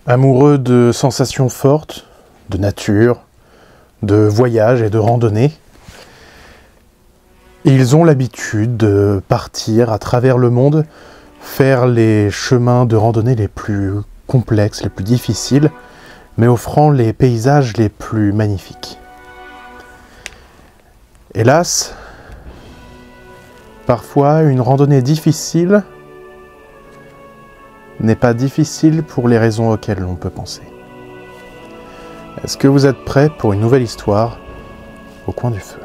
Amoureux de sensations fortes, de nature, de voyage et de randonnée, ils ont l'habitude de partir à travers le monde, faire les chemins de randonnée les plus complexes, les plus difficiles, mais offrant les paysages les plus magnifiques. Hélas, parfois une randonnée difficile n'est pas difficile pour les raisons auxquelles on peut penser. Est-ce que vous êtes prêts pour une nouvelle histoire au coin du feu ?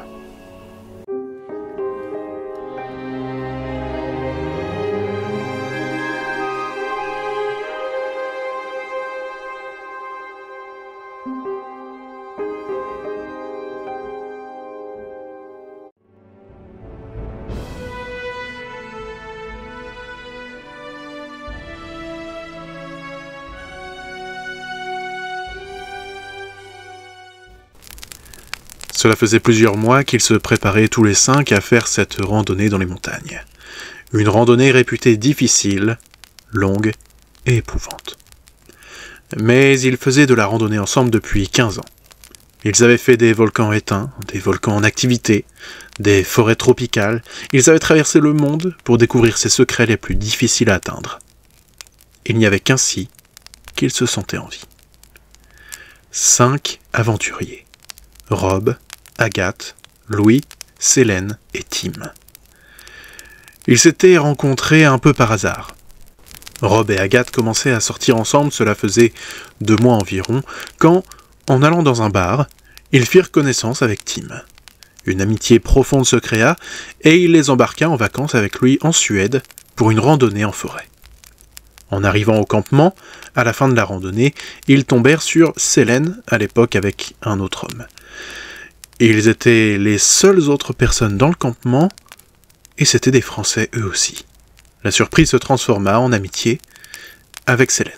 Cela faisait plusieurs mois qu'ils se préparaient tous les 5 à faire cette randonnée dans les montagnes. Une randonnée réputée difficile, longue et éprouvante. Mais ils faisaient de la randonnée ensemble depuis 15 ans. Ils avaient fait des volcans éteints, des volcans en activité, des forêts tropicales. Ils avaient traversé le monde pour découvrir ses secrets les plus difficiles à atteindre. Il n'y avait qu'ainsi qu'ils se sentaient en vie. 5 aventuriers. Rob, Agathe, Louis, Célène et Tim. Ils s'étaient rencontrés un peu par hasard. Rob et Agathe commençaient à sortir ensemble, cela faisait 2 mois environ, quand, en allant dans un bar, ils firent connaissance avec Tim. Une amitié profonde se créa, et il les embarqua en vacances avec lui en Suède pour une randonnée en forêt. En arrivant au campement, à la fin de la randonnée, ils tombèrent sur Célène, à l'époque avec un autre homme. Ils étaient les seules autres personnes dans le campement, et c'étaient des Français eux aussi. La surprise se transforma en amitié avec Célène.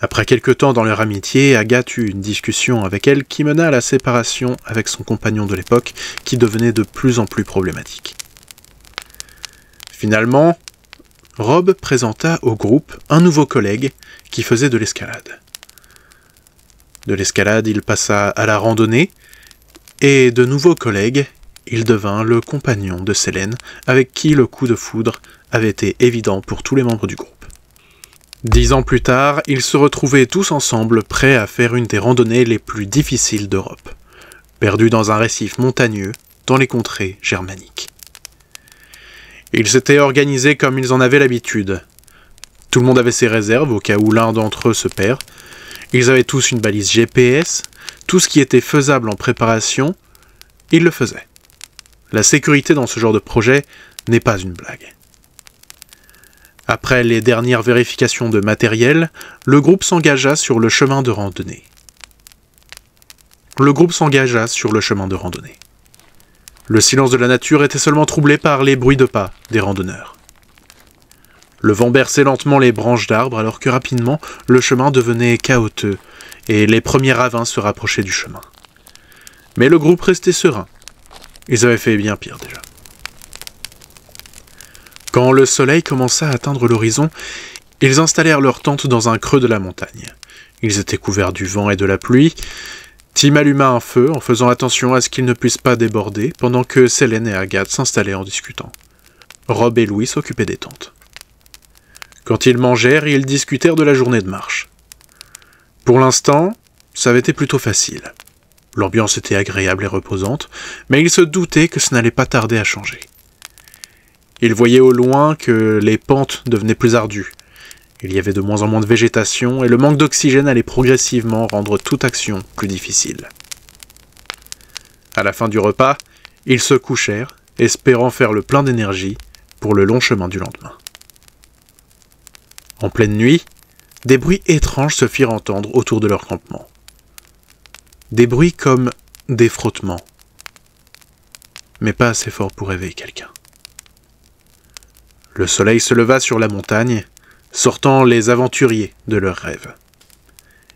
Après quelque temps dans leur amitié, Agathe eut une discussion avec elle qui mena à la séparation avec son compagnon de l'époque, qui devenait de plus en plus problématique. Finalement, Rob présenta au groupe un nouveau collègue qui faisait de l'escalade. De l'escalade, il passa à la randonnée, et de nouveaux collègues, il devint le compagnon de Célène, avec qui le coup de foudre avait été évident pour tous les membres du groupe. 10 ans plus tard, ils se retrouvaient tous ensemble, prêts à faire une des randonnées les plus difficiles d'Europe, perdus dans un récif montagneux dans les contrées germaniques. Ils s'étaient organisés comme ils en avaient l'habitude. Tout le monde avait ses réserves au cas où l'un d'entre eux se perd. Ils avaient tous une balise GPS, tout ce qui était faisable en préparation, ils le faisaient. La sécurité dans ce genre de projet n'est pas une blague. Après les dernières vérifications de matériel, le groupe s'engagea sur le chemin de randonnée. Le silence de la nature était seulement troublé par les bruits de pas des randonneurs. Le vent berçait lentement les branches d'arbres alors que rapidement, le chemin devenait chaotique et les premiers ravins se rapprochaient du chemin. Mais le groupe restait serein. Ils avaient fait bien pire déjà. Quand le soleil commença à atteindre l'horizon, ils installèrent leur tente dans un creux de la montagne. Ils étaient couverts du vent et de la pluie. Tim alluma un feu en faisant attention à ce qu'il ne puisse pas déborder pendant que Célène et Agathe s'installaient en discutant. Rob et Louis s'occupaient des tentes. Quand ils mangèrent, ils discutèrent de la journée de marche. Pour l'instant, ça avait été plutôt facile. L'ambiance était agréable et reposante, mais ils se doutaient que ce n'allait pas tarder à changer. Ils voyaient au loin que les pentes devenaient plus ardues. Il y avait de moins en moins de végétation et le manque d'oxygène allait progressivement rendre toute action plus difficile. À la fin du repas, ils se couchèrent, espérant faire le plein d'énergie pour le long chemin du lendemain. En pleine nuit, des bruits étranges se firent entendre autour de leur campement. Des bruits comme des frottements, mais pas assez forts pour réveiller quelqu'un. Le soleil se leva sur la montagne, sortant les aventuriers de leurs rêves.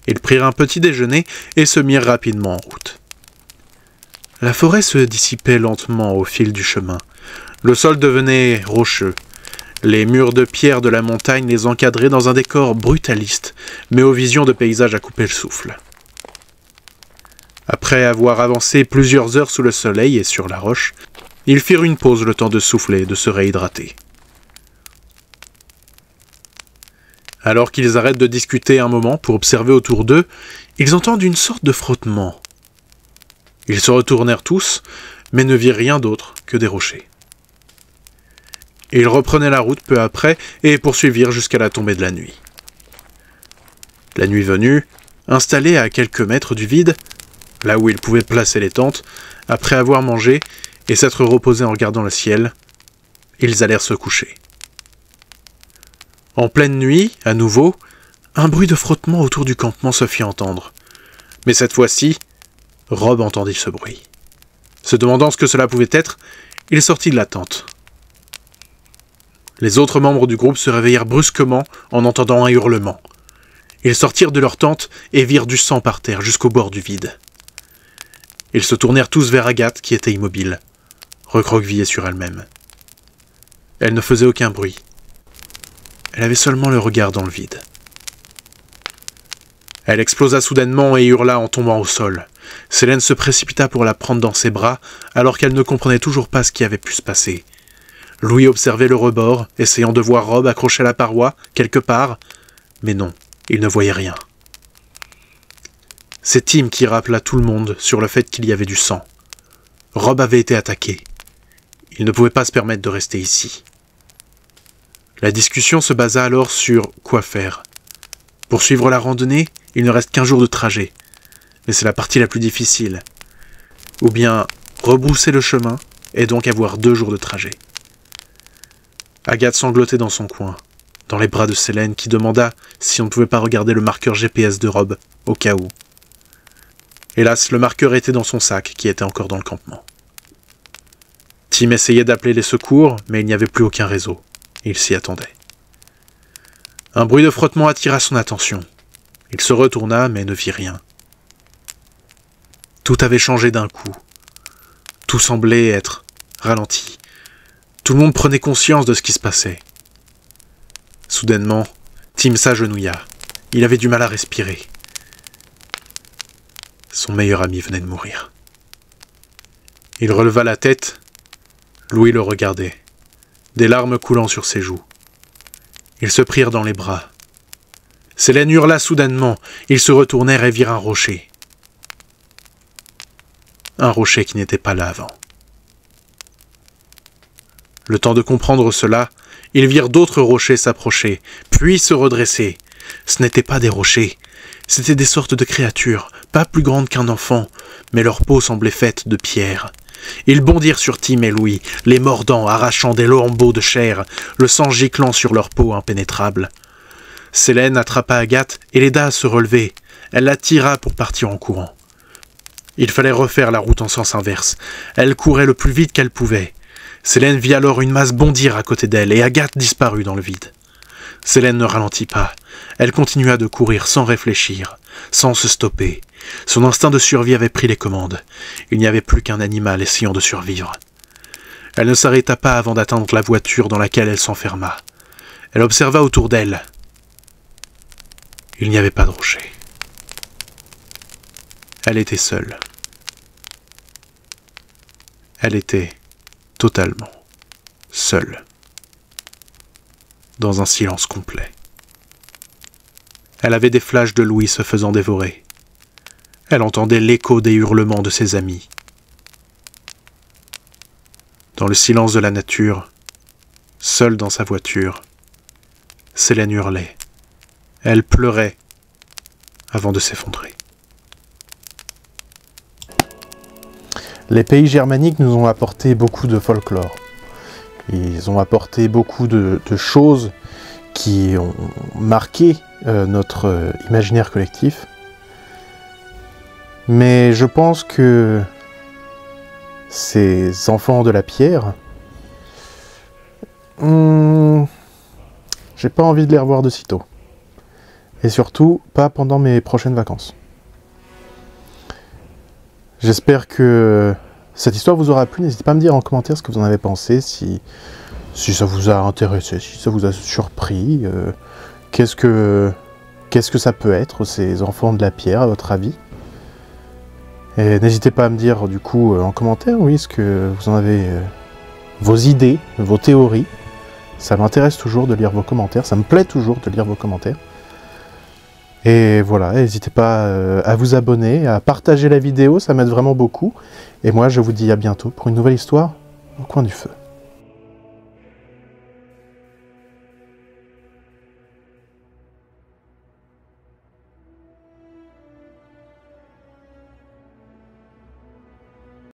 Ils prirent un petit déjeuner et se mirent rapidement en route. La forêt se dissipait lentement au fil du chemin. Le sol devenait rocheux. Les murs de pierre de la montagne les encadraient dans un décor brutaliste, mais aux visions de paysages à couper le souffle. Après avoir avancé plusieurs heures sous le soleil et sur la roche, ils firent une pause le temps de souffler et de se réhydrater. Alors qu'ils arrêtent de discuter un moment pour observer autour d'eux, ils entendent une sorte de frottement. Ils se retournèrent tous, mais ne virent rien d'autre que des rochers. Ils reprenaient la route peu après et poursuivirent jusqu'à la tombée de la nuit. La nuit venue, installés à quelques mètres du vide, là où ils pouvaient placer les tentes, après avoir mangé et s'être reposés en regardant le ciel, ils allèrent se coucher. En pleine nuit, à nouveau, un bruit de frottement autour du campement se fit entendre. Mais cette fois-ci, Rob entendit ce bruit. Se demandant ce que cela pouvait être, il sortit de la tente. Les autres membres du groupe se réveillèrent brusquement en entendant un hurlement. Ils sortirent de leur tente et virent du sang par terre jusqu'au bord du vide. Ils se tournèrent tous vers Agathe qui était immobile, recroquevillée sur elle-même. Elle ne faisait aucun bruit. Elle avait seulement le regard dans le vide. Elle explosa soudainement et hurla en tombant au sol. Selene se précipita pour la prendre dans ses bras, alors qu'elle ne comprenait toujours pas ce qui avait pu se passer. Louis observait le rebord, essayant de voir Rob accroché à la paroi, quelque part, mais non, il ne voyait rien. C'est Tim qui rappela tout le monde sur le fait qu'il y avait du sang. Rob avait été attaqué. Il ne pouvait pas se permettre de rester ici. La discussion se basa alors sur quoi faire. Pour suivre la randonnée, il ne reste qu'un jour de trajet. Mais c'est la partie la plus difficile. Ou bien rebrousser le chemin et donc avoir 2 jours de trajet. Agathe sanglotait dans son coin, dans les bras de Selene qui demanda si on ne pouvait pas regarder le marqueur GPS de Rob, au cas où. Hélas, le marqueur était dans son sac, qui était encore dans le campement. Tim essayait d'appeler les secours, mais il n'y avait plus aucun réseau. Il s'y attendait. Un bruit de frottement attira son attention. Il se retourna, mais ne vit rien. Tout avait changé d'un coup. Tout semblait être ralenti. Tout le monde prenait conscience de ce qui se passait. Soudainement, Tim s'agenouilla. Il avait du mal à respirer. Son meilleur ami venait de mourir. Il releva la tête. Louis le regardait, des larmes coulant sur ses joues. Ils se prirent dans les bras. Selene hurla soudainement. Ils se retournèrent et virent un rocher. Un rocher qui n'était pas là avant. Le temps de comprendre cela, ils virent d'autres rochers s'approcher, puis se redresser. Ce n'étaient pas des rochers, c'étaient des sortes de créatures, pas plus grandes qu'un enfant, mais leur peau semblait faite de pierre. Ils bondirent sur Tim et Louis, les mordant, arrachant des lambeaux de chair, le sang giclant sur leur peau impénétrable. Selene attrapa Agathe et l'aida à se relever. Elle la tira pour partir en courant. Il fallait refaire la route en sens inverse. Elle courait le plus vite qu'elle pouvait. Selene vit alors une masse bondir à côté d'elle et Agathe disparut dans le vide. Selene ne ralentit pas. Elle continua de courir sans réfléchir, sans se stopper. Son instinct de survie avait pris les commandes. Il n'y avait plus qu'un animal essayant de survivre. Elle ne s'arrêta pas avant d'atteindre la voiture dans laquelle elle s'enferma. Elle observa autour d'elle. Il n'y avait pas de rocher. Elle était seule. Elle était totalement seule. Dans un silence complet. Elle avait des flashs de Louis se faisant dévorer. Elle entendait l'écho des hurlements de ses amis. Dans le silence de la nature, seule dans sa voiture, Selene hurlait. Elle pleurait avant de s'effondrer. Les pays germaniques nous ont apporté beaucoup de folklore. Ils ont apporté beaucoup de choses qui ont marqué notre imaginaire collectif. Mais je pense que ces enfants de la pierre, j'ai pas envie de les revoir de sitôt. Et surtout, pas pendant mes prochaines vacances. J'espère que cette histoire vous aura plu. N'hésitez pas à me dire en commentaire ce que vous en avez pensé, si si ça vous a intéressé, si ça vous a surpris. Qu'est-ce que ça peut être, ces enfants de la pierre, à votre avis? Et n'hésitez pas à me dire, du coup, en commentaire, oui, ce que vous en avez, vos idées, vos théories. Ça m'intéresse toujours de lire vos commentaires, ça me plaît toujours de lire vos commentaires. Et voilà, n'hésitez pas à vous abonner, à partager la vidéo, ça m'aide vraiment beaucoup. Et moi, je vous dis à bientôt pour une nouvelle histoire au coin du feu.